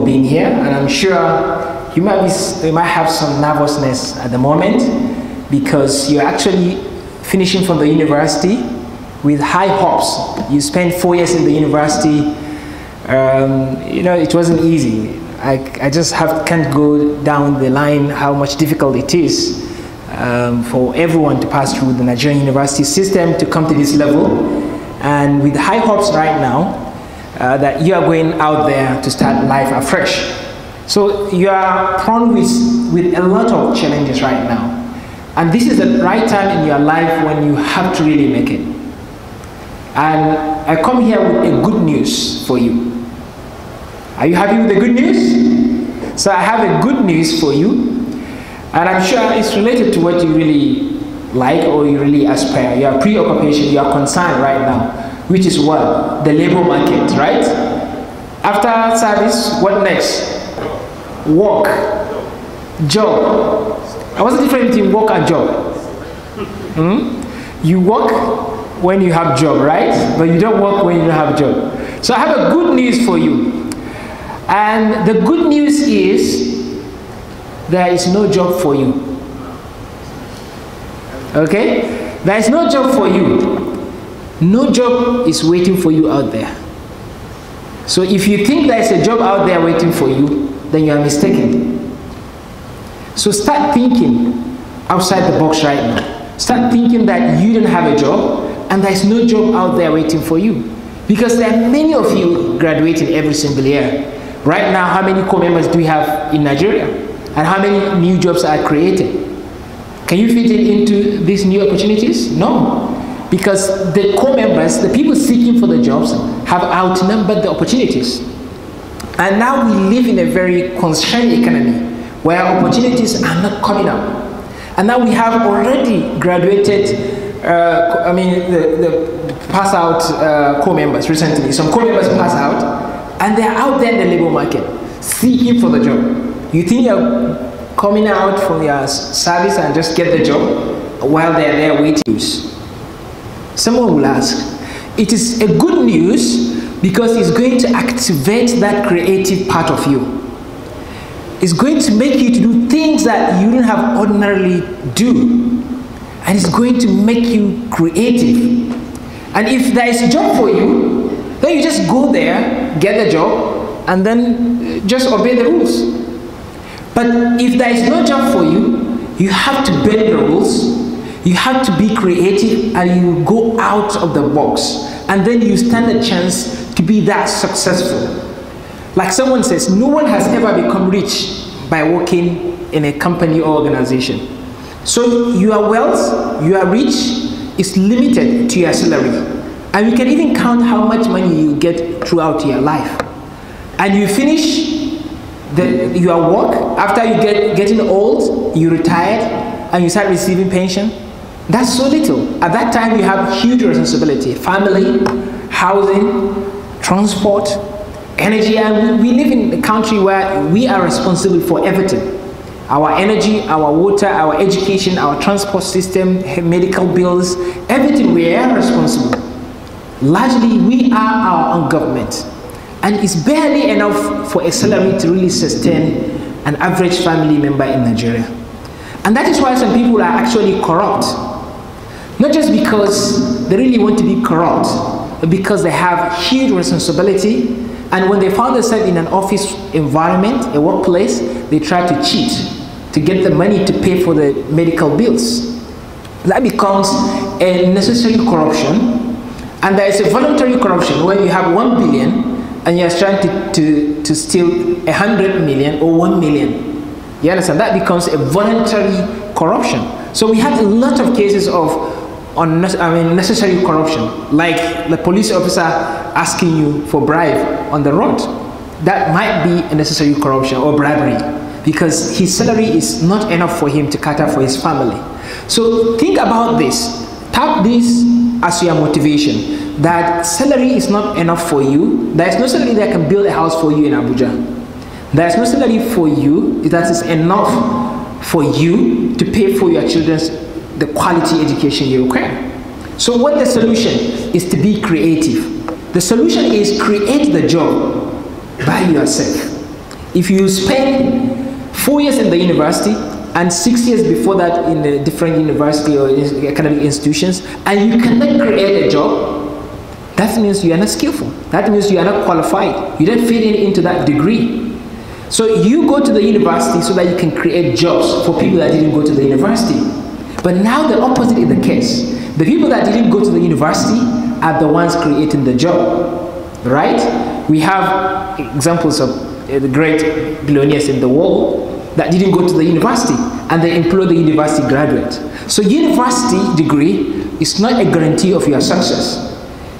being here, and I'm sure you might have some nervousness at the moment because you're actually finishing from the university with high hopes. You spent 4 years in the university. You know, it wasn't easy. I just can't go down the line how much difficult it is for everyone to pass through the Nigerian university system to come to this level. And with high hopes right now, that you are going out there to start life afresh. So you are prone with a lot of challenges right now. And this is the right time in your life when you have to really make it. And I come here with a good news for you. Are you happy with the good news? So I have a good news for you. And I'm sure it's related to what you really like or you really aspire. Your preoccupation, your concern right now, which is what? The labor market, right? After service, what next? Work, job. What's the difference between work and job? You work when you have job, right? But you don't work when you don't have job. So I have a good news for you. And the good news is there is no job for you. Okay? There is no job for you. No job is waiting for you out there. So if you think there is a job out there waiting for you, then you are mistaken. So start thinking outside the box right now. Start thinking that you don't have a job and there is no job out there waiting for you. Because there are many of you graduating every single year. Right now, how many core members do we have in Nigeria? And how many new jobs are created? Can you fit it into these new opportunities? No. Because the core members, the people seeking for the jobs, have outnumbered the opportunities. And now we live in a very constrained economy where opportunities are not coming up. And now we have already graduated, the pass out core members recently. Some core members pass out and they're out there in the labor market seeking for the job. You think you're coming out from your service and just get the job while they're there waiting? Someone will ask. It is a good news because it's going to activate that creative part of you. It's going to make you to do things that you don't have ordinarily do. And it's going to make you creative. And if there is a job for you, then you just go there, get the job, and then just obey the rules. But if there is no job for you, you have to bend the rules. You have to be creative and you go out of the box. And then you stand a chance to be that successful. Like someone says, no one has ever become rich by working in a company or organization. So your wealth, your rich, is limited to your salary. And you can even count how much money you get throughout your life. And you finish your work, after you getting old, you retired, and you start receiving pension. That's so little. At that time, you have huge responsibility. Family, housing, transport, energy. And we live in a country where we are responsible for everything. Our energy, our water, our education, our transport system, medical bills, everything we are responsible. Largely, we are our own government. And it's barely enough for a salary to really sustain an average family member in Nigeria. And that is why some people are actually corrupt. Not just because they really want to be corrupt, but because they have huge responsibility. And when they find themselves in an office environment, a workplace, they try to cheat to get the money to pay for the medical bills. That becomes a necessary corruption. And there is a voluntary corruption where you have 1 billion and you're trying to steal 100 million or 1 million. You understand? That becomes a voluntary corruption. So we have a lot of cases of necessary corruption, like the police officer asking you for bribe on the road. That might be a necessary corruption or bribery because his salary is not enough for him to cater for his family. So think about this. Tap this as your motivation, that salary is not enough for you. There is no salary that can build a house for you in Abuja. There is no salary for you that is enough for you to pay for your children's the quality education you require. So what the solution is to be creative. The solution is create the job by yourself. If you spend 4 years in the university and 6 years before that in a different university or academic institutions, and you cannot create a job, that means you are not skillful. That means you are not qualified. You don't fit into that degree. So you go to the university so that you can create jobs for people that didn't go to the university. But now the opposite is the case. The people that didn't go to the university are the ones creating the job, right? We have examples of the great billionaires in the world that didn't go to the university and they employ the university graduate. So university degree is not a guarantee of your success.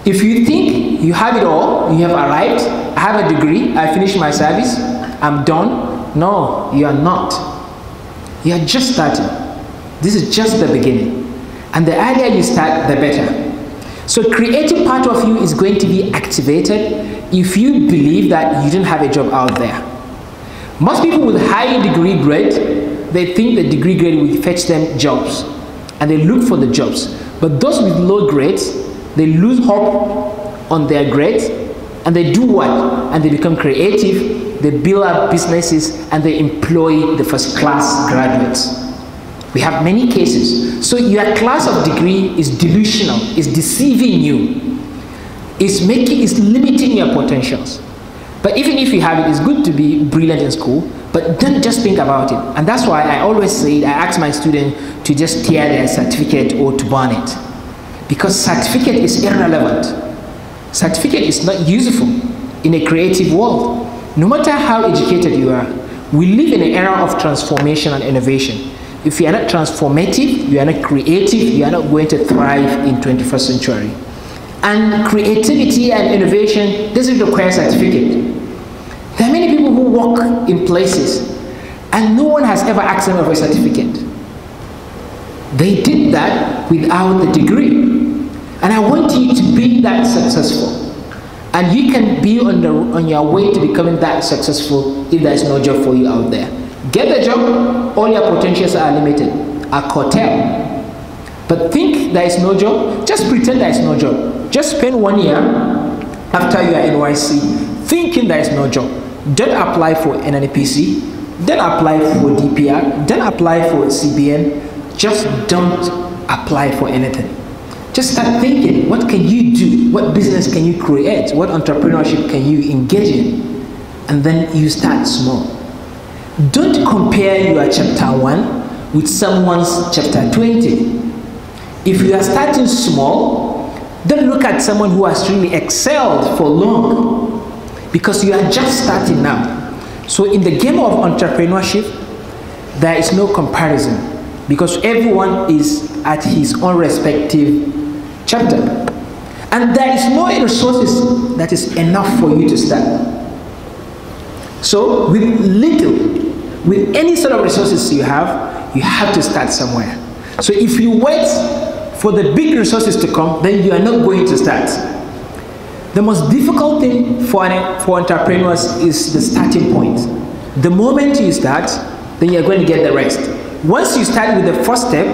If you think you have it all, you have arrived, I have a degree, I finished my service, I'm done. No, you are not. You are just starting. This is just the beginning. And the earlier you start, the better. So creative part of you is going to be activated if you believe that you don't have a job out there. Most people with high degree grade, they think the degree grade will fetch them jobs. And they look for the jobs. But those with low grades, they lose hope on their grades. And they do what? And they become creative, they build up businesses, and they employ the first class graduates. We have many cases. So your class of degree is delusional, is deceiving you, is limiting your potentials. But even if you have it, it's good to be brilliant in school, but don't just think about it. And that's why I always say, I ask my students to just tear their certificate or to burn it. Because certificate is irrelevant. Certificate is not useful in a creative world. No matter how educated you are, we live in an era of transformation and innovation. If you are not transformative, you are not creative, you are not going to thrive in 21st century. And creativity and innovation doesn't require certificate. There are many people who work in places and no one has ever asked them for a certificate. They did that without the degree. And I want you to be that successful. And you can be on your way to becoming that successful if there is no job for you out there. Get the job, all your potentials are limited, are curtailed. But think there is no job, just pretend there is no job. Just spend 1 year after you are in NYC thinking there is no job. Don't apply for NNPC, don't apply for DPR, don't apply for CBN, just don't apply for anything. Just start thinking, what can you do? What business can you create? What entrepreneurship can you engage in? And then you start small. Don't compare your chapter 1 with someone's chapter 20. If you are starting small, don't look at someone who has really excelled for long, because you are just starting now. So in the game of entrepreneurship, there is no comparison, because everyone is at his own respective chapter. And there is no resources that is enough for you to start. So with little, with any sort of resources you have to start somewhere. So if you wait for the big resources to come, then you are not going to start. The most difficult thing for entrepreneurs is the starting point. The moment you start, then you're going to get the rest. Once you start with the first step,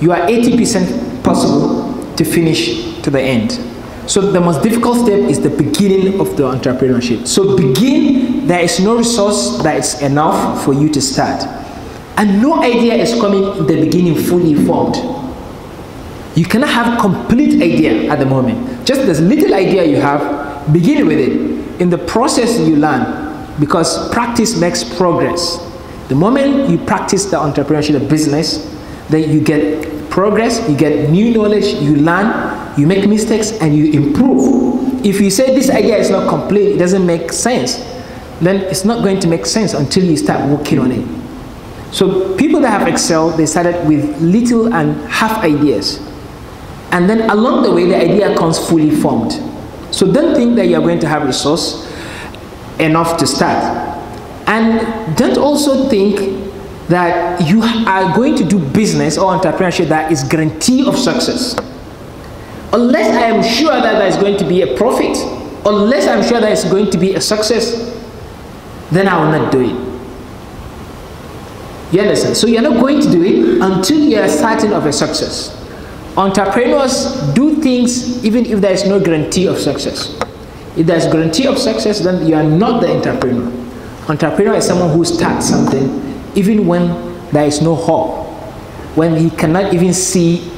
you are 80% possible to finish to the end. So the most difficult step is the beginning of the entrepreneurship. So begin, there is no resource that is enough for you to start. And no idea is coming in the beginning fully formed. You cannot have complete idea at the moment. Just this little idea you have, begin with it. In the process you learn, because practice makes progress. The moment you practice the entrepreneurship, the business, then you get progress, you get new knowledge, you learn, you make mistakes, and you improve. If you say this idea is not complete, it doesn't make sense, then it's not going to make sense until you start working on it. So people that have excelled, they started with little and half ideas. And then along the way, the idea comes fully formed. So don't think that you're going to have resource enough to start. And don't also think that you are going to do business or entrepreneurship that is guarantee of success. Unless I am sure that there is going to be a profit, unless I'm sure that it's going to be a success, then I will not do it. You understand? So you're not going to do it until you are certain of a success. Entrepreneurs do things even if there is no guarantee of success. If there is guarantee of success, then you are not the entrepreneur. Entrepreneur is someone who starts something even when there is no hope, when he cannot even see,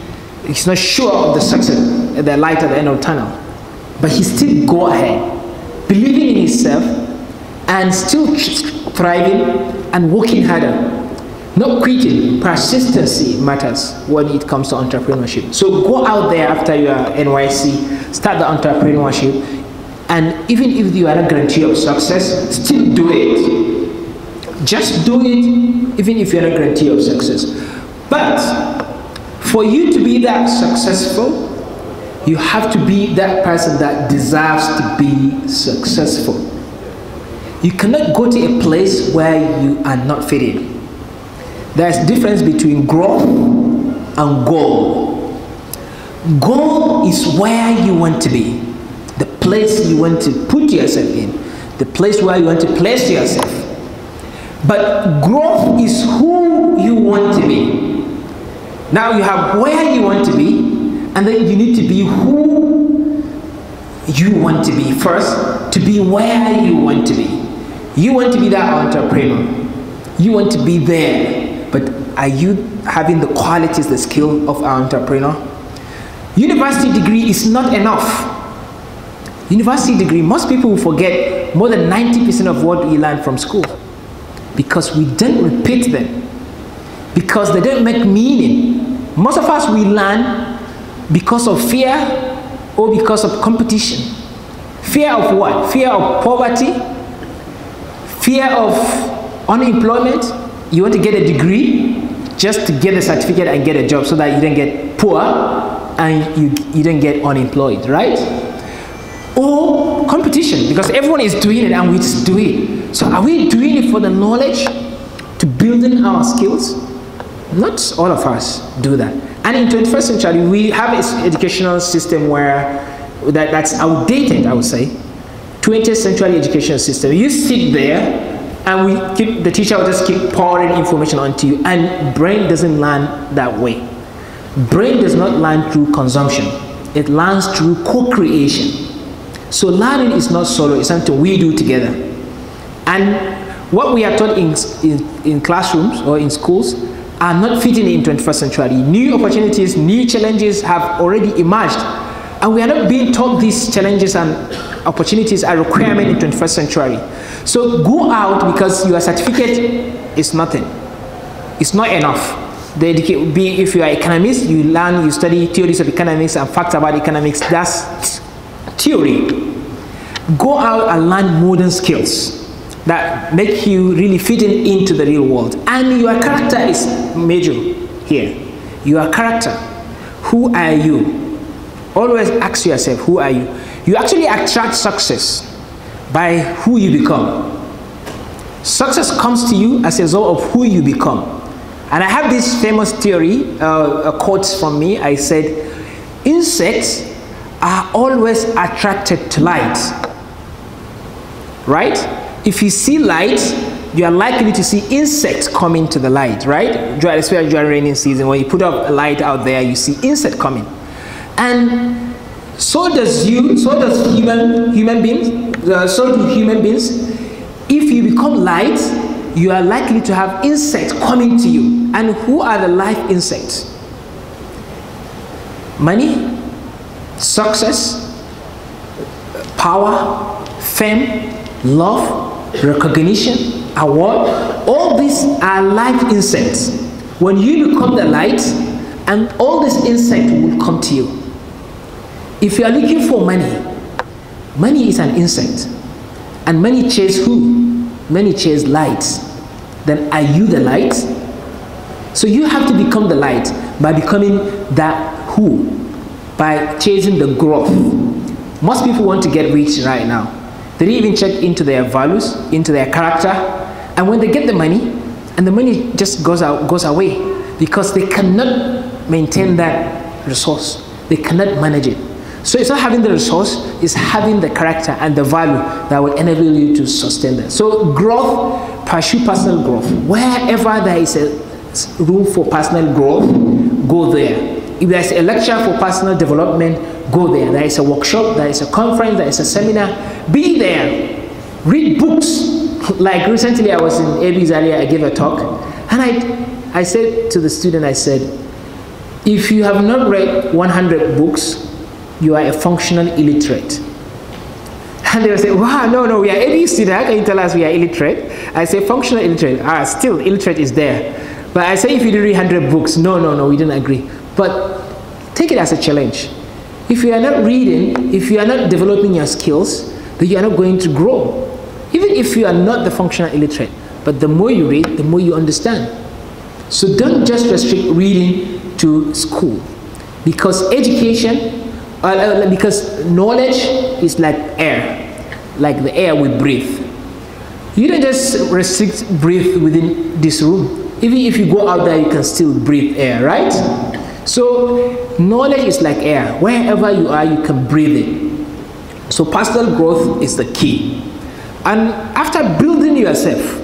he's not sure of the success, the light at the end of the tunnel. But he still go ahead, believing in himself and still thriving and working harder. Not quitting. Persistency matters when it comes to entrepreneurship. So go out there after your NYC, start the entrepreneurship, and even if you are not guaranteed of success, still do it. Just do it, even if you are not guaranteed of success. But for you to be that successful, you have to be that person that deserves to be successful. You cannot go to a place where you are not fitting. There's a difference between growth and goal. Goal is where you want to be, the place you want to put yourself in, the place where you want to place yourself. But growth is who you want to be. Now you have where you want to be, and then you need to be who you want to be first, to be where you want to be. You want to be that entrepreneur. You want to be there. But are you having the qualities, the skill of an entrepreneur? University degree is not enough. University degree, most people will forget more than 90% of what we learn from school because we don't repeat them, because they don't make meaning. Most of us, we learn because of fear or because of competition. Fear of what? Fear of poverty, fear of unemployment. You want to get a degree just to get a certificate and get a job so that you don't get poor and you don't get unemployed, right? Or competition, because everyone is doing it and we just do it. So are we doing it for the knowledge, to building our skills? Not all of us do that. And in 21st century, we have an educational system where that's outdated, I would say. 20th century educational system. You sit there and the teacher will just keep pouring information onto you, and brain doesn't learn that way. Brain does not learn through consumption. It learns through co-creation. So learning is not solo, it's something we do together. And what we are taught in classrooms or in schools are not fitting in 21st century. New opportunities, new challenges have already emerged, and we are not being taught these challenges and opportunities are requirement in 21st century. So go out, because your certificate is nothing. It's not enough. If you are economist, you learn, you study theories of economics and facts about economics. That's theory. Go out and learn modern skills that make you really fit into the real world. And your character is major here. Your character. Who are you? Always ask yourself, who are you? You actually attract success by who you become. Success comes to you as a result of who you become. And I have this famous theory, a quote from me. I said, insects are always attracted to light. Right? If you see light, you are likely to see insects coming to the light, right? Especially during rainy season, when you put up a light out there, you see insect coming. And so does human beings, so do human beings. If you become light, you are likely to have insects coming to you. And who are the life insects? Money, success, power, fame, love, recognition, award. All these are life insects. When you become the light, and all these insects will come to you. If you are looking for money, money is an insect. And money chase who? Money chase light. Then are you the light? So you have to become the light by becoming that who? By chasing the growth. Most people want to get rich right now. They didn't even check into their values, into their character. And when they get the money, and the money just goes away, because they cannot maintain that resource. They cannot manage it. So it's not having the resource, it's having the character and the value that will enable you to sustain that. So growth, pursue personal growth. Wherever there is a room for personal growth, go there. If there's a lecture for personal development, go there. There is a workshop, there is a conference, there is a seminar, be there. Read books Like recently I was in Abuja, I gave a talk, and I said to the student, I said, if you have not read 100 books, you are a functional illiterate. And they will say, wow, no, we are AD students, how can you tell us we are illiterate? I say functional illiterate, still illiterate is there. But I say if you did read 100 books, no, we didn't agree. But take it as a challenge. If you are not reading, if you are not developing your skills, then you are not going to grow. Even if you are not the functional illiterate, but the more you read, the more you understand. So don't just restrict reading to school, because education, because knowledge is like air, like the air we breathe. You don't just restrict breathe within this room. Even if you go out there, you can still breathe air, right? So knowledge is like air. Wherever you are, you can breathe it. So personal growth is the key. And after building yourself,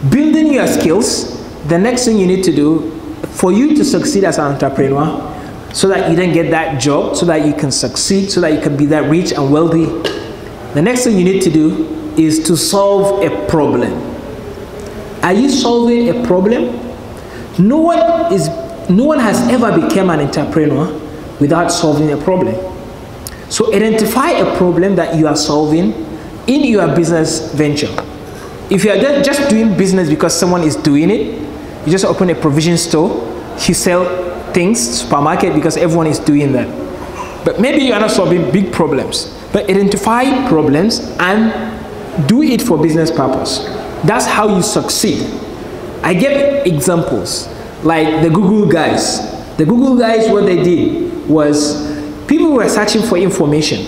building your skills, the next thing you need to do for you to succeed as an entrepreneur, so that you don't get that job, so that you can succeed, so that you can be that rich and wealthy, the next thing you need to do is to solve a problem. Are you solving a problem? No one has ever become an entrepreneur without solving a problem. So identify a problem that you are solving in your business venture. If you are just doing business because someone is doing it, you just open a provision store, you sell things, supermarket, because everyone is doing that. But maybe you are not solving big problems, but identify problems and do it for business purpose. That's how you succeed. I give examples, like the Google guys. The Google guys, what they did was, people were searching for information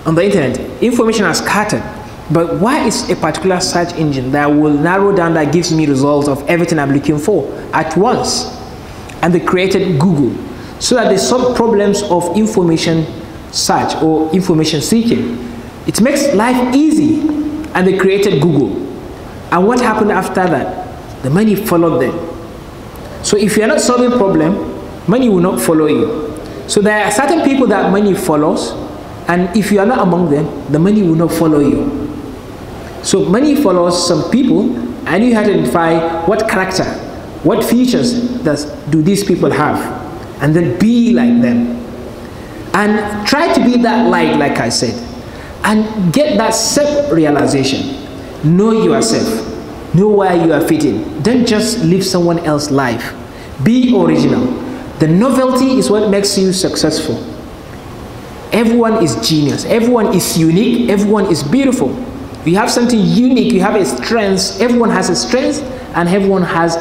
on the internet. Information is scattered, but why is a particular search engine that will narrow down, that gives me results of everything I'm looking for at once? And they created Google, so that they solve problems of information search or information seeking. It makes life easy, and they created Google. And what happened after that? The money followed them. So if you are not solving problem, money will not follow you. So there are certain people that money follows, and if you are not among them, the money will not follow you. So money follows some people, and you have to identify what character, what features do these people have, and then be like them. And try to be that light, like I said, and get that self-realization. Know yourself. Know where you are fitting. Don't just live someone else's life. Be original. The novelty is what makes you successful. Everyone is genius. Everyone is unique. Everyone is beautiful. You have something unique. You have a strength. Everyone has a strength, and everyone has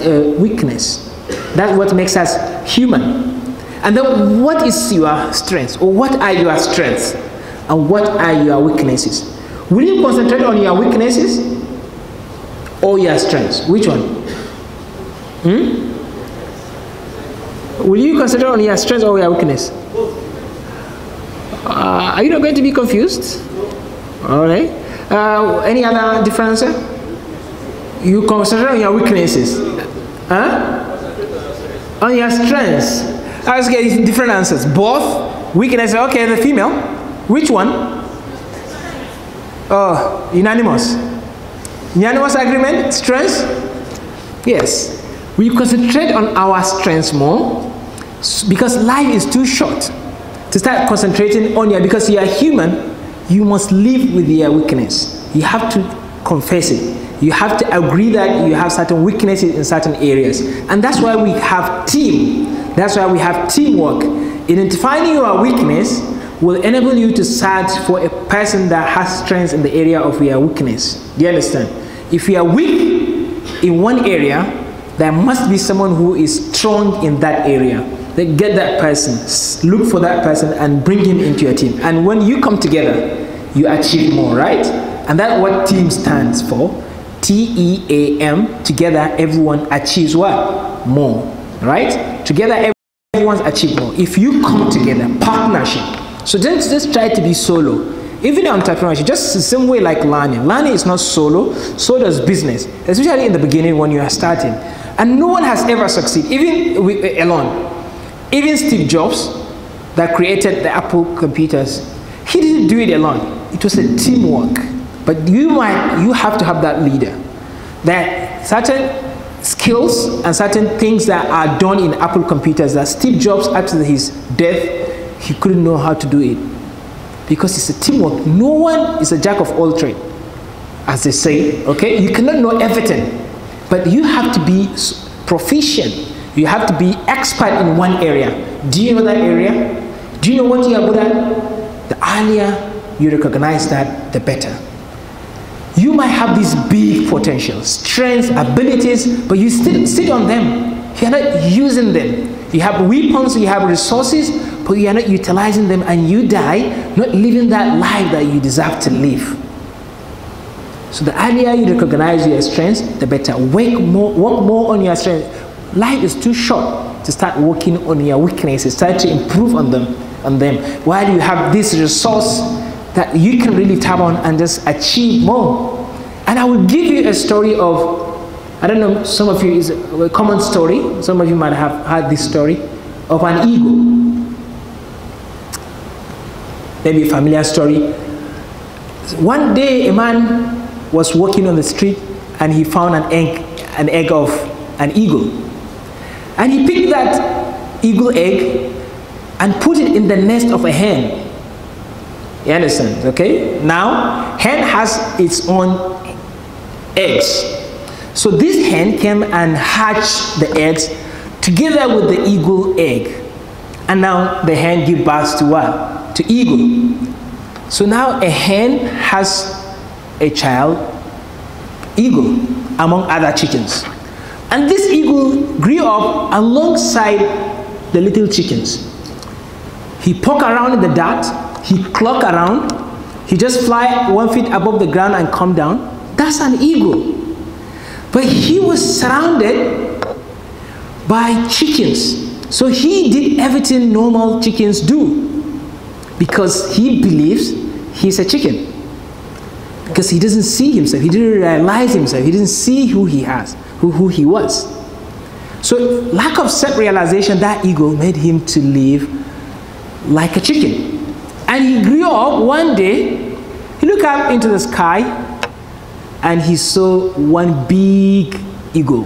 a weakness. That's what makes us human. And then what is your strength, or what are your strengths, and what are your weaknesses? Will you concentrate on your weaknesses or your strengths? Which one? Will you concentrate on your strengths or your weakness? Are you not going to be confused? All right. Any other different answer? You concentrate on your weaknesses. On your strengths. I was getting different answers. Both. Weaknesses. Okay, the female. Which one? Oh, unanimous. Unanimous agreement? Strengths? Yes. We concentrate on our strengths more, because life is too short to start concentrating on your, because you are human, you must live with your weakness. You have to confess it. You have to agree that you have certain weaknesses in certain areas. And that's why we have team. That's why we have teamwork. Identifying your weakness will enable you to search for a person that has strengths in the area of your weakness. Do you understand? If you are weak in one area, there must be someone who is strong in that area. Then get that person, look for that person, and bring him into your team. And when you come together, you achieve more, right? And that's what team stands for. T-E-A-M. Together, everyone achieves what? More, right? Together, everyone's achieved more. If you come together, partnership. So don't just try to be solo. Even in entrepreneurship, just the same way like learning. Learning is not solo, so does business, especially in the beginning when you are starting. And no one has ever succeeded, even alone. Even Steve Jobs, that created the Apple computers, he didn't do it alone. It was a teamwork. But you have to have that leader. That certain skills and certain things that are done in Apple computers that Steve Jobs, after his death, he couldn't know how to do it. Because it's a teamwork. No one is a jack of all trades, as they say, okay? You cannot know everything, but you have to be proficient. You have to be expert in one area. Do you know that area? Do you know what you are good at? The earlier you recognize that, the better. You might have these big potentials, strengths, abilities, but you still sit on them. You are not using them. You have weapons, you have resources, but you are not utilizing them, and you die not living that life that you deserve to live. So the earlier you recognize your strengths, the better. Work more on your strengths. Life is too short to start working on your weaknesses, start to improve on them. While you have this resource that you can really tap on and just achieve more. And I will give you a story of, I don't know, some of you, is a common story. Some of you might have heard this story of an eagle. Maybe a familiar story. One day a man was walking on the street and he found an egg of an eagle. And he picked that eagle egg and put it in the nest of a hen. You understand, okay? Now, hen has its own eggs. So this hen came and hatched the eggs together with the eagle egg. And now the hen gives birth to what? To eagle. So now a hen has a child, eagle, among other chickens. And this eagle grew up alongside the little chickens. He poke around in the dirt, he clock around, he just fly 1 feet above the ground and come down. That's an eagle. But he was surrounded by chickens. So he did everything normal chickens do, because he believes he's a chicken. Because he doesn't see himself, he didn't realize himself, he didn't see who he was. So lack of self-realization, that eagle made him to live like a chicken. And he grew up one day, he looked up into the sky and he saw one big eagle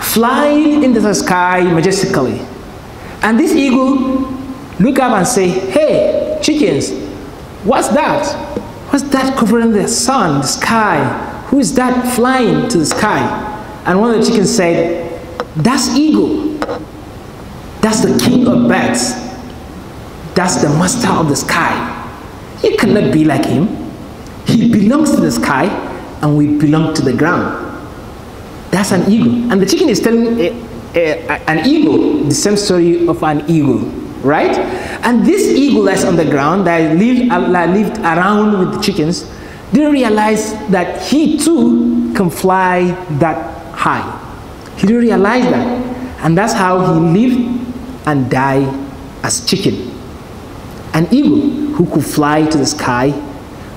flying into the sky majestically. And this eagle looked up and said, "Hey, chickens, what's that? What's that covering the sun, the sky? Who is that flying to the sky?" And one of the chickens said, "That's eagle. That's the king of birds. That's the master of the sky. You cannot be like him. He belongs to the sky and we belong to the ground." That's an eagle. And the chicken is telling an eagle the same story of an eagle, right? And this eagle that's on the ground, that lived around with the chickens, didn't realize that he too can fly that high. He didn't realize that. And that's how he lived and died as chicken. An eagle who could fly to the sky,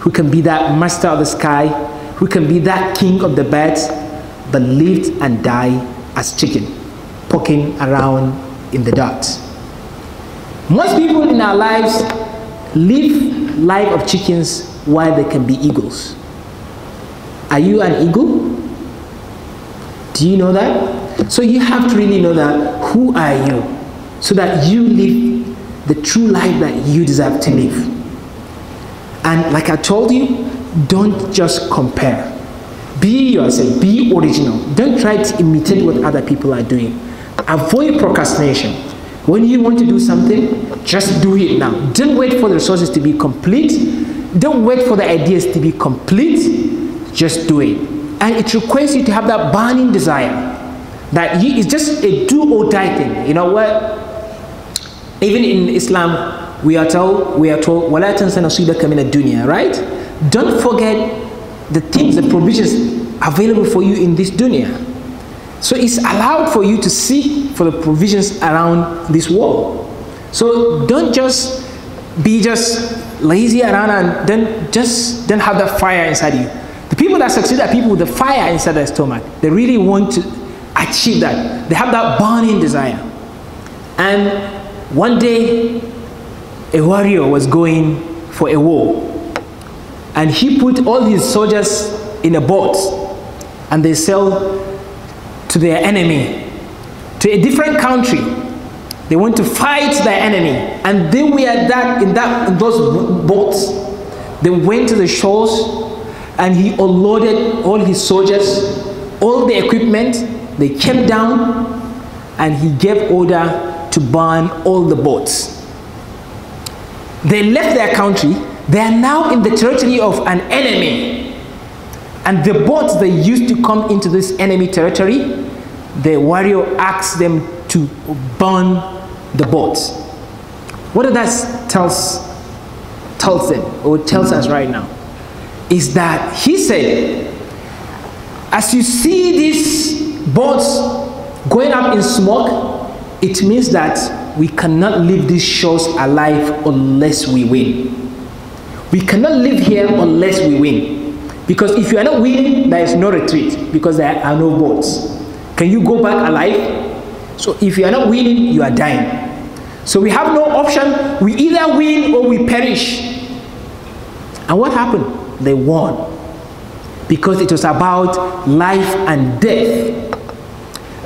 who can be that master of the sky, who can be that king of the birds, but lived and died as chicken, poking around in the dirt. Most people in our lives live life of chickens while they can be eagles. Are you an eagle? Do you know that? So you have to really know that, who are you, so that you live the true life that you deserve to live. And like I told you, don't just compare. Be yourself, be original. Don't try to imitate what other people are doing. Avoid procrastination. When you want to do something, just do it now. Don't wait for the resources to be complete. Don't wait for the ideas to be complete. Just do it. And it requires you to have that burning desire. That it's just a do-or-die thing. You know what? Even in Islam, we are told, وَلَا تَنْسَ نَصِيبَكَ مِنَ الدُّنْيَا, right? Don't forget the things, the provisions available for you in this dunya. So it's allowed for you to seek for the provisions around this world. So don't just be lazy around and don't have that fire inside you. The people that succeed are people with the fire inside their stomach. They really want to achieve that. They have that burning desire. And one day, a warrior was going for a war. And he put all his soldiers in a boat, and they sailed to their enemy, to a different country. They went to fight their enemy, and they were in those boats. They went to the shores, and he unloaded all his soldiers, all the equipment. They came down, and he gave order to burn all the boats. They left their country. They are now in the territory of an enemy. And the boats they used to come into this enemy territory, the warrior asked them to burn the boats. What that tells them, or tells us right now, is that he said, as you see these boats going up in smoke, it means that we cannot leave these shores alive unless we win. We cannot live here unless we win. Because if you are not winning, there is no retreat, because there are no boats. Can you go back alive? So if you are not winning, you are dying. So we have no option. We either win or we perish. And what happened? They won. Because it was about life and death.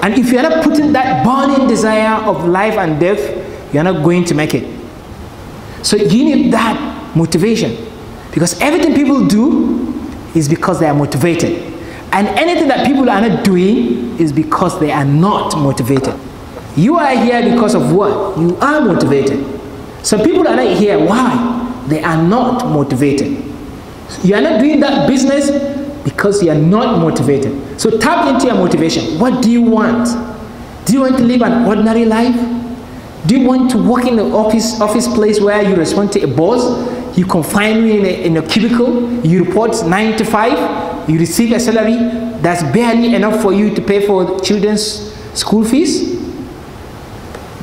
And if you are not putting that burning desire of life and death, you are not going to make it. So you need that motivation. Because everything people do is because they are motivated. And anything that people are not doing is because they are not motivated. You are here because of what? You are motivated. Some people are not here. Why? They are not motivated. You are not doing that business because you are not motivated. So tap into your motivation. What do you want? Do you want to live an ordinary life? Do you want to work in the office place where you respond to a boss? You confine me in a cubicle, you report 9 to 5, you receive a salary that's barely enough for you to pay for children's school fees?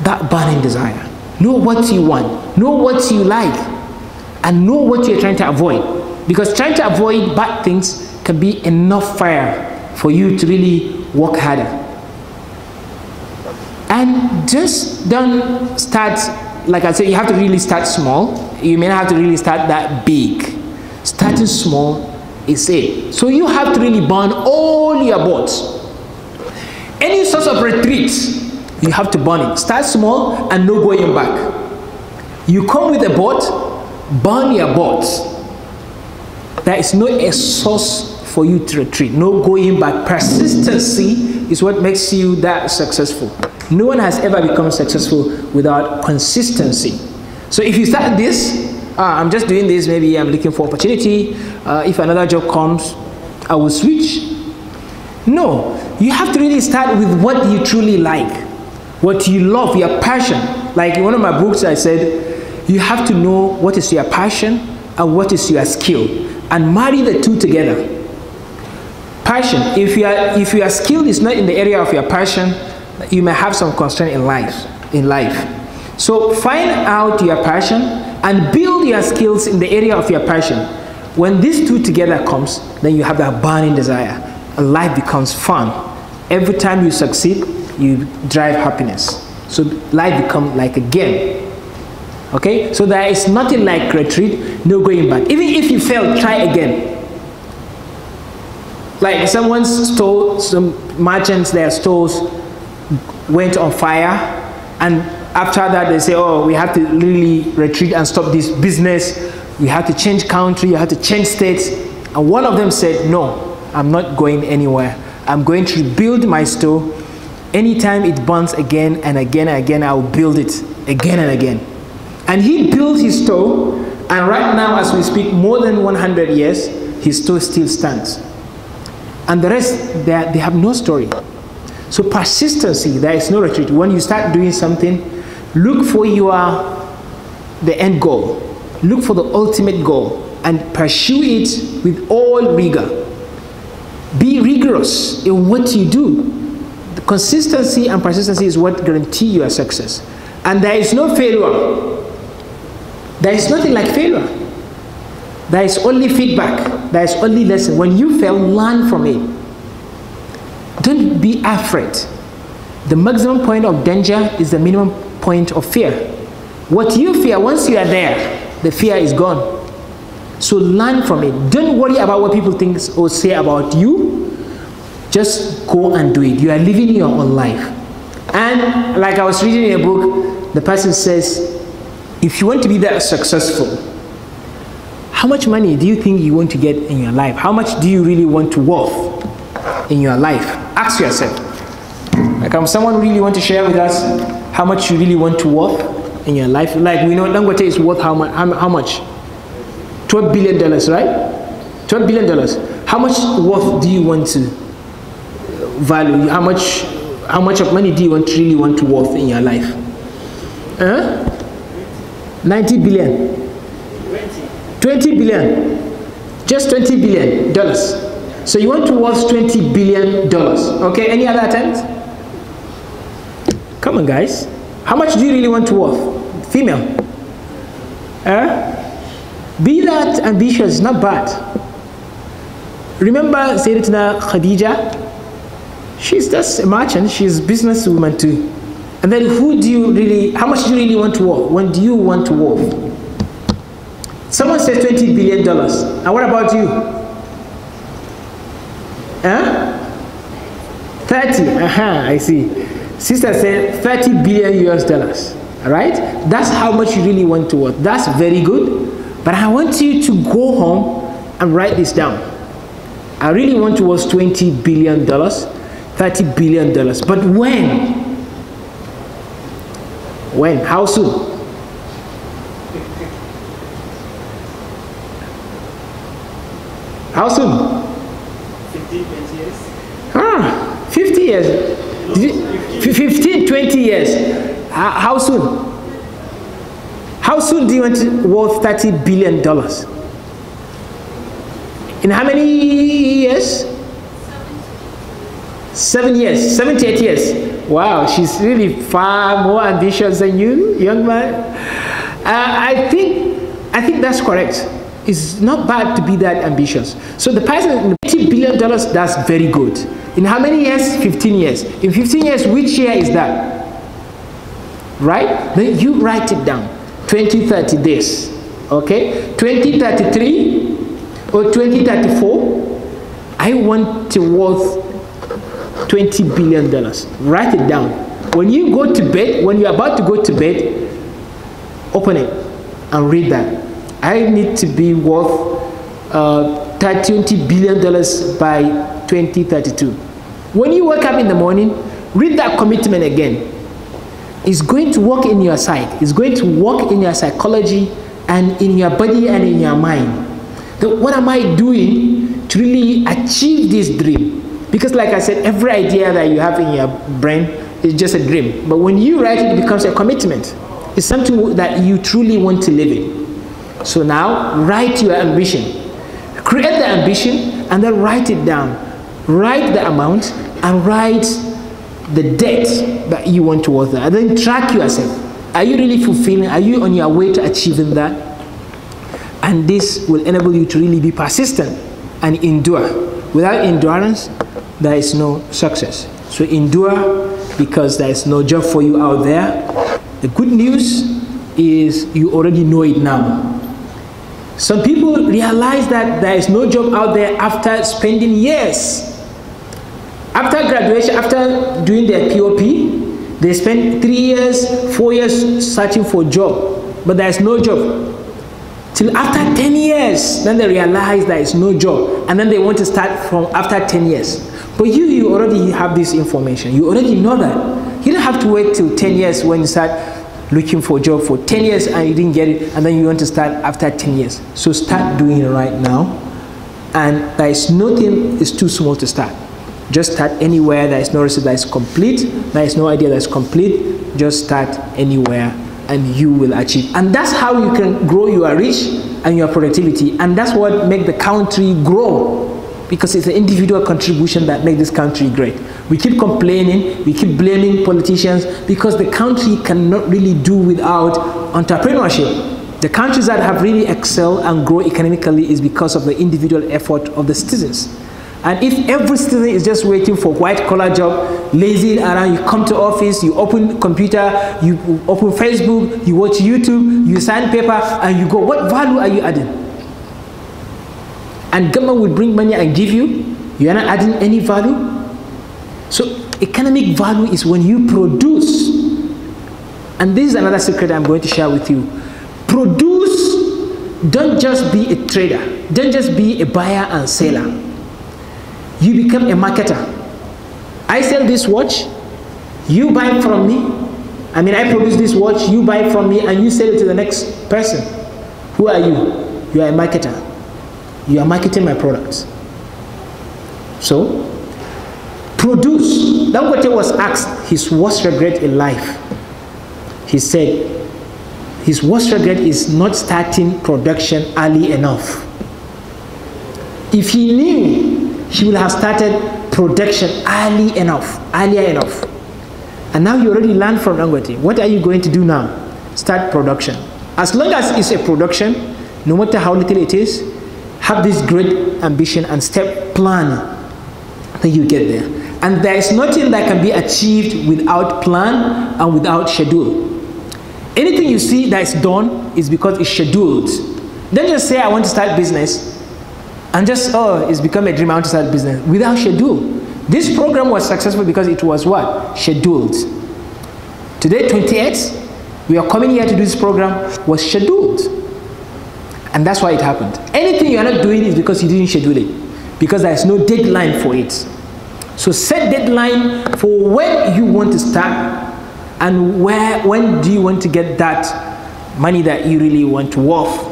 That burning desire. Know what you want, know what you like, and know what you're trying to avoid. Because trying to avoid bad things can be enough fire for you to really work harder. And just don't start, like I said, you have to really start small. You may not have to really start that big. Starting small is it. So you have to really burn all your boats. Any source of retreat, you have to burn it. Start small and no going back. You come with a boat, burn your boats. There is no a source for you to retreat. No going back. Persistency is what makes you that successful. No one has ever become successful without consistency. So if you start this, I'm just doing this, maybe I'm looking for opportunity. If another job comes, I will switch. No, you have to really start with what you truly like, what you love, your passion. Like in one of my books, I said, you have to know what is your passion and what is your skill, and marry the two together. Passion. If your skill is not in the area of your passion, you may have some constraint in life. So find out your passion and build your skills in the area of your passion. When these two together comes, then you have that burning desire. And life becomes fun. Every time you succeed, you drive happiness. So life becomes like a game. Okay? So there is nothing like retreat, no going back. Even if you fail, try again. Like someone's store, some merchants, their stores went on fire, and after that they say, oh, we have to really retreat and stop this business. We have to change country, you have to change states. And one of them said, no, I'm not going anywhere. I'm going to rebuild my store. Anytime it burns again and again and again, I will build it again and again. And he built his store, and right now as we speak, more than 100 years, his store still stands. And the rest, they have no story. So persistency, there is no retreat. When you start doing something, look for the end goal. Look for the ultimate goal and pursue it with all rigor. Be rigorous in what you do. The consistency and persistency is what guarantee your success. And there is no failure. There is nothing like failure. There is only feedback. There is only lesson. When you fail, learn from it. Don't be afraid. The maximum point of danger is the minimum point of fear. What you fear, once you are there, the fear is gone. So learn from it. Don't worry about what people think or say about you. Just go and do it. You are living your own life. And like I was reading in a book, the person says, if you want to be that successful, how much money do you think you want to get in your life? How much do you really want to worth in your life? Ask yourself. Like, someone really want to share with us how much you really want to worth in your life? Like, we know Dangote is worth how much? $12 billion, right? $12 billion. How much worth do you want to value? How much of money do you really want to worth in your life? 90 billion. 20 billion. Just $20 billion. So you want to worth $20 billion. Okay, any other attempts? Come on, guys. How much do you really want to worth? Female. Be that ambitious, not bad. Remember Sayyidatina Khadija? She's just a merchant, she's a businesswoman too. And then how much do you really want to worth? When do you want to worth? Someone says $20 billion. And what about you? 30. I see. Sister said $30 billion US. All right? That's how much you really want to worth. That's very good. But I want you to go home and write this down. I really want to worth $20 billion, $30 billion. But when? When? How soon? How soon? 15, 20 years. 50 years. 15, 20 years. How soon? How soon do you want to worth $30 billion? In how many years? 7 years. 7 to 8 years. Wow, she's really far more ambitious than you, young man. I think that's correct. It's not bad to be that ambitious. So the person, $80 billion, that's very good. In how many years? 15 years. In 15 years, which year is that? Right? Then you write it down. 2030 this. Okay? 2033 or 2034, I want to worth $20 billion. Write it down. When you go to bed, when you're about to go to bed, open it and read that. I need to be worth $20 billion by 2032. When you wake up in the morning, read that commitment again. It's going to work in your psyche. It's going to work in your psychology and in your body and in your mind. What am I doing to really achieve this dream? Because like I said, every idea that you have in your brain is just a dream. But when you write it, it becomes a commitment. It's something that you truly want to live in. So now, write your ambition. Create the ambition and then write it down. Write the amount and write the debt that you want to worth. And then track yourself. Are you really fulfilling? Are you on your way to achieving that? And this will enable you to really be persistent and endure. Without endurance, there is no success. So endure, because there is no job for you out there. The good news is you already know it now. Some people realize that there is no job out there after spending years. After graduation, after doing their POP, they spend 3 years, 4 years searching for a job, but there is no job. Till after 10 years, then they realize there is no job, and then they want to start from after 10 years. But you already have this information. You already know that. You don't have to wait till 10 years when you start looking for a job for 10 years and you didn't get it, and then you want to start after 10 years. So start doing it right now. And there is nothing is too small to start. Just start anywhere. There is no recipe that is complete. There is no idea that is complete. Just start anywhere and you will achieve. And that's how you can grow your reach and your productivity. And that's what makes the country grow, because it's the individual contribution that makes this country great. We keep complaining, we keep blaming politicians, because the country cannot really do without entrepreneurship. The countries that have really excelled and grow economically is because of the individual effort of the citizens. And if every citizen is just waiting for white-collar job, lazy around, you come to office, you open computer, you open Facebook, you watch YouTube, you sign paper, and you go, what value are you adding? and government will bring money and give you, you are not adding any value. So economic value is when you produce. And this is another secret I'm going to share with you. Produce, don't just be a trader. Don't just be a buyer and seller. You become a marketer. I sell this watch, you buy from me. I mean, I produce this watch, you buy from me, and you sell it to the next person. Who are you? You are a marketer. You are marketing my products. So, produce. Dangote was asked his worst regret in life. He said, his worst regret is not starting production early enough. If he knew, he would have started production earlier enough. And now you already learned from Dangote. What are you going to do now? Start production. As long as it's a production, no matter how little it is, have this great ambition and step plan. Then you get there. And there is nothing that can be achieved without plan and without schedule. Anything you see that is done is because it's scheduled. Don't just say, I want to start business, and just, oh, it's become a dream, I want to start business, without schedule. This program was successful because it was what? Scheduled. Today, 28th, we are coming here to do this program, was scheduled. And that's why it happened. Anything you are not doing is because you didn't schedule it, because there is no deadline for it. So set deadline for when you want to start, and when do you want to get that money that you really want to worth.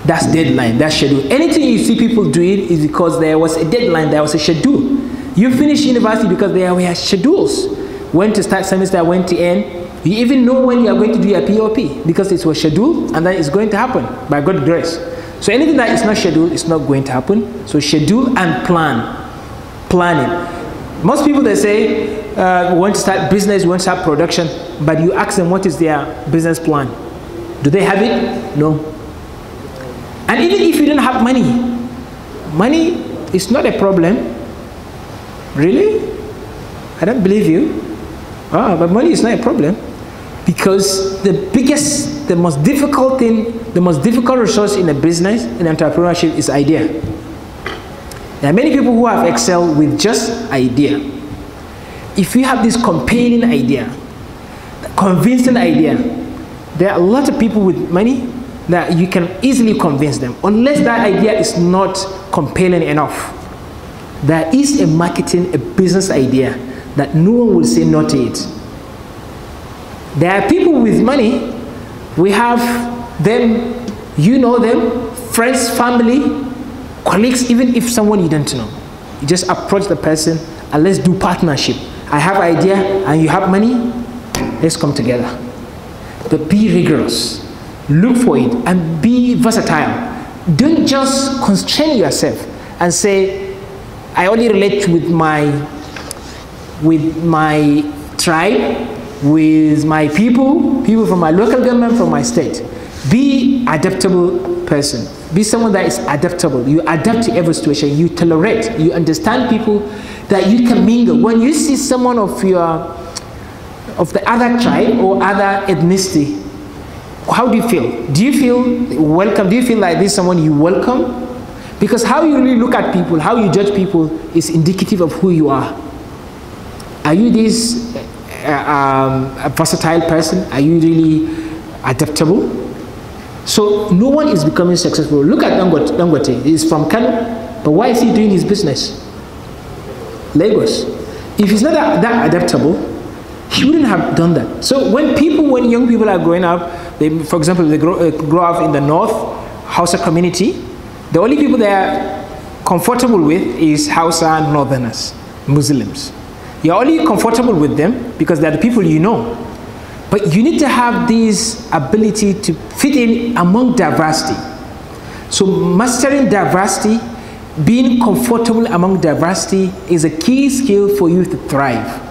That's deadline, that's schedule. Anything you see people doing is because there was a deadline, there was a schedule. You finish university because there were schedules. When to start semester, when to end. You even know when you are going to do your POP because it was scheduled, and that is going to happen by God's grace. So anything that is not scheduled is not going to happen. So schedule and plan. Planning. Most people, they say, we want to start business, we want to start production, but you ask them what is their business plan. Do they have it? No. And even if you don't have money is not a problem. Really? I don't believe you. But money is not a problem, because the most difficult thing, the most difficult resource in a business, in entrepreneurship, is idea. There are many people who have excelled with just idea. If you have this compelling idea, convincing idea, there are a lot of people with money that you can easily convince them, unless that idea is not compelling enough. There is a marketing, a business idea that no one will say no to it. There are people with money, we have them, you know them, friends, family, colleagues, even if someone you don't know. You just approach the person and let's do partnership. I have idea and you have money, let's come together. But be rigorous, look for it, and be versatile. Don't just constrain yourself and say, I only relate with my tribe, with my people from my local government, from my state. Be adaptable person. Be someone that is adaptable. You adapt to every situation. You tolerate. You understand people, that you can mingle. When you see someone of the other tribe or other ethnicity, how do you feel? Do you feel welcome? Do you feel like this is someone you welcome? Because how you really look at people, how you judge people, is indicative of who you are. Are you this a versatile person? Are you really adaptable? So no one is becoming successful. Look at Dangote. He's from Kano, but why is he doing his business? Lagos. If he's not that adaptable, he wouldn't have done that. So when young people are growing up, for example, they grow up in the North Hausa community, the only people they are comfortable with is Hausa Northerners, Muslims. You're only comfortable with them because they're the people you know. But you need to have this ability to fit in among diversity. So mastering diversity, being comfortable among diversity, is a key skill for you to thrive.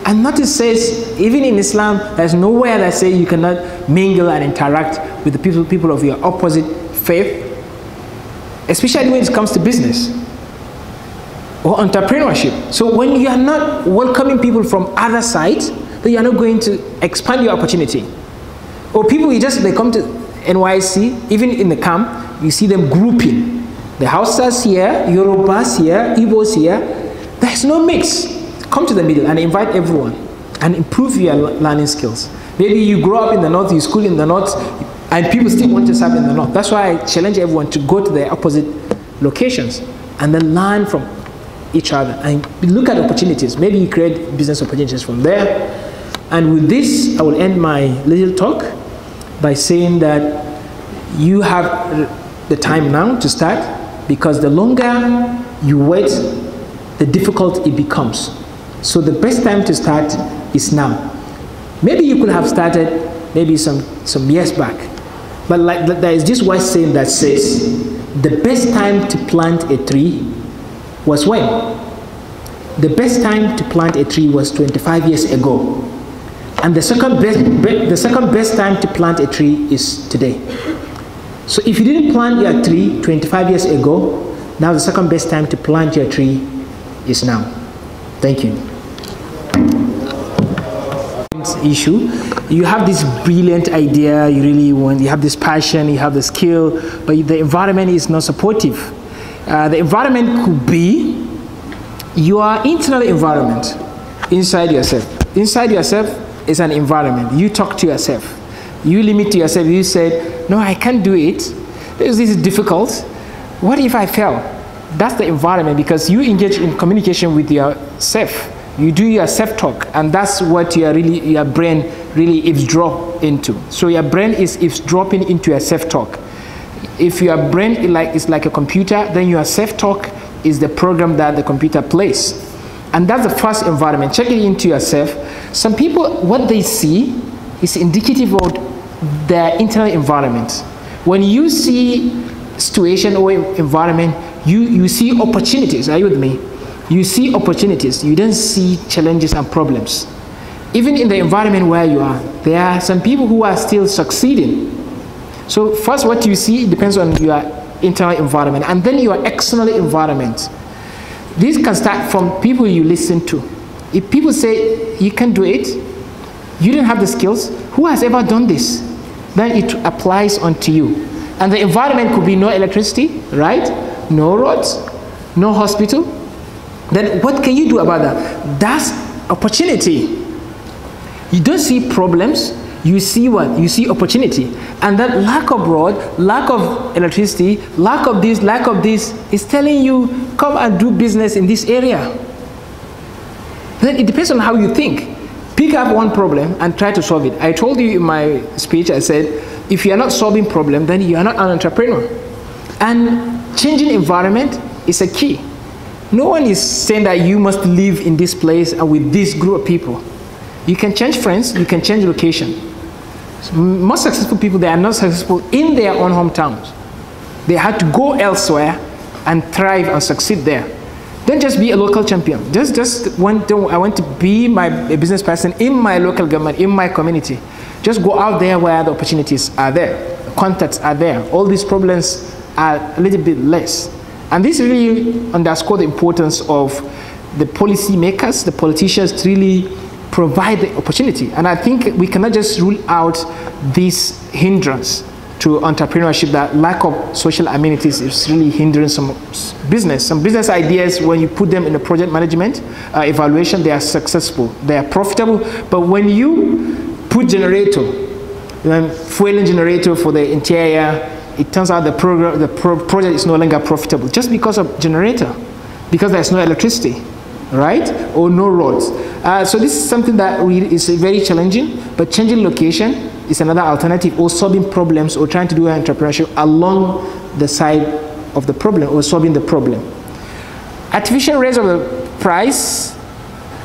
And notice says, even in Islam, there's nowhere that says you cannot mingle and interact with the people of your opposite faith, especially when it comes to business or entrepreneurship. So when you are not welcoming people from other sides, then you are not going to expand your opportunity. Or people, they come to NYC, even in the camp, you see them grouping. The Hausas here, Yorubas here, Igbos here. There's no mix. Come to the middle and invite everyone and improve your learning skills. Maybe you grow up in the north, you school in the north, and people still want to serve in the north. That's why I challenge everyone to go to the opposite locations and then learn from each other and look at opportunities. Maybe you create business opportunities from there. And with this, I will end my little talk by saying that you have the time now to start, because the longer you wait, the difficult it becomes. So the best time to start is now. Maybe you could have started maybe some years back, but like there is this wise saying that says the best time to plant a tree was when? The best time to plant a tree was 25 years ago, and the second best time to plant a tree is today. So if you didn't plant your tree 25 years ago, now the second best time to plant your tree is now. Thank you. Issue, you have this brilliant idea, you really want, you have this passion, you have the skill, but the environment is not supportive. The environment could be your internal environment inside yourself. Inside yourself is an environment. You talk to yourself. You limit to yourself. You said, no, I can't do it. This is difficult. What if I fail? That's the environment, because you engage in communication with yourself. You do your self-talk, and that's what your brain really eavesdrop into. So your brain is eavesdropping into your self-talk. If your brain is like a computer, then your self-talk is the program that the computer plays. And that's the first environment. Check it into yourself. Some people, what they see is indicative of their internal environment. When you see situation or environment, you see opportunities. Are you with me? You see opportunities. You don't see challenges and problems. Even in the environment where you are, there are some people who are still succeeding. So first, what you see depends on your internal environment, and then your external environment. This can start from people you listen to. If people say you can do it, you don't have the skills, who has ever done this? Then it applies onto you. And the environment could be no electricity, right? No roads, no hospital. Then what can you do about that? That's opportunity. You don't see problems, you see what? You see opportunity. And that lack of road, lack of electricity, lack of this is telling you, come and do business in this area. Then it depends on how you think. Pick up one problem and try to solve it. I told you in my speech, I said, if you are not solving problem, then you are not an entrepreneur. And changing environment is a key. No one is saying that you must live in this place and with this group of people. You can change friends, you can change location. So most successful people, they are not successful in their own hometowns. They had to go elsewhere and thrive and succeed there. Don't just be a local champion. I want to be a business person in my local government, in my community. Just go out there where the opportunities are there, the contacts are there. All these problems are a little bit less. And this really underscores the importance of the policy makers, the politicians, to really provide the opportunity. And I think we cannot just rule out this hindrance to entrepreneurship, that lack of social amenities is really hindering some business. Some business ideas, when you put them in a project management evaluation, they are successful, they are profitable. But when you put fueling generator for the interior, it turns out the project is no longer profitable just because of generator, because there's no electricity, right? Or no roads. So this is something that is very challenging, but changing location is another alternative, or solving problems, or trying to do entrepreneurship along the side of the problem, or solving the problem. Artificial raise of the price,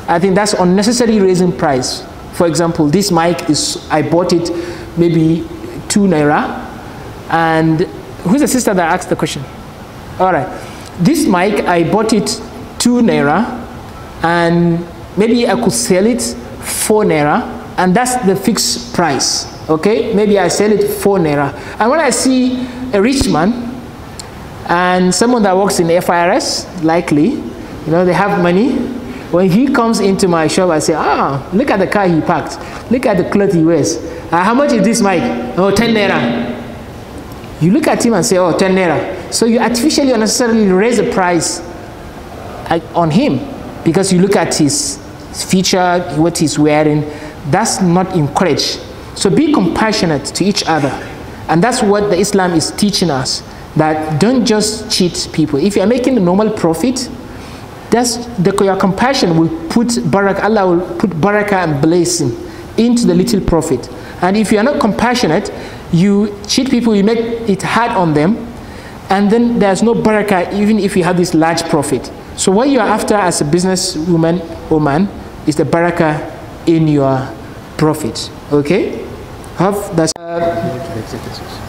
I think that's unnecessary raising price. For example, this mic I bought it maybe 2 naira. And who's the sister that asked the question? All right. This mic, I bought it 2 naira, and maybe I could sell it 4 naira, and that's the fixed price. Okay? Maybe I sell it 4 naira. And when I see a rich man and someone that works in FIRS, likely, they have money. When he comes into my shop, I say, look at the car he parked. Look at the clothes he wears. How much is this mic? Oh, 10 naira. You look at him and say, oh, 10 naira. So you artificially unnecessarily raise the price on him because you look at his feature, what he's wearing. That's not encouraged. So be compassionate to each other. And that's what the Islam is teaching us, that don't just cheat people. If you're making a normal profit, your compassion will put barakah, Allah will put barakah and blessing into the little profit. And if you're not compassionate, you cheat people, you make it hard on them, and then there's no barakah even if you have this large profit. So what you're after as a business woman or man is the barakah in your profit. Okay? That's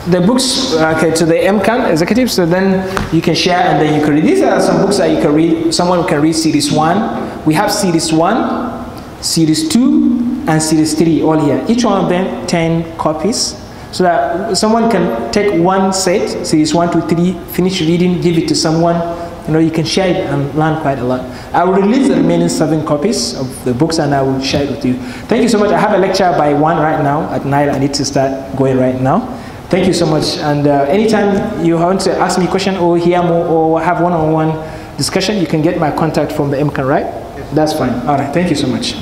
the books to the MCAN executives, so then you can share and then you can read. These are some books that you can read. Someone can read series 1. We have series 1, series 2, and series 3 all here. Each one of them 10 copies. So that someone can take one set, series 1 to 3, finish reading, give it to someone. You know, you can share it and learn quite a lot. I will release the remaining 7 copies of the books and I will share it with you. Thank you so much. I have a lecture by 1 right now at night. I need to start going right now. Thank you so much. And anytime you want to ask me a question or hear more or have one-on-one discussion, you can get my contact from the MCAN, right? That's fine. All right. Thank you so much.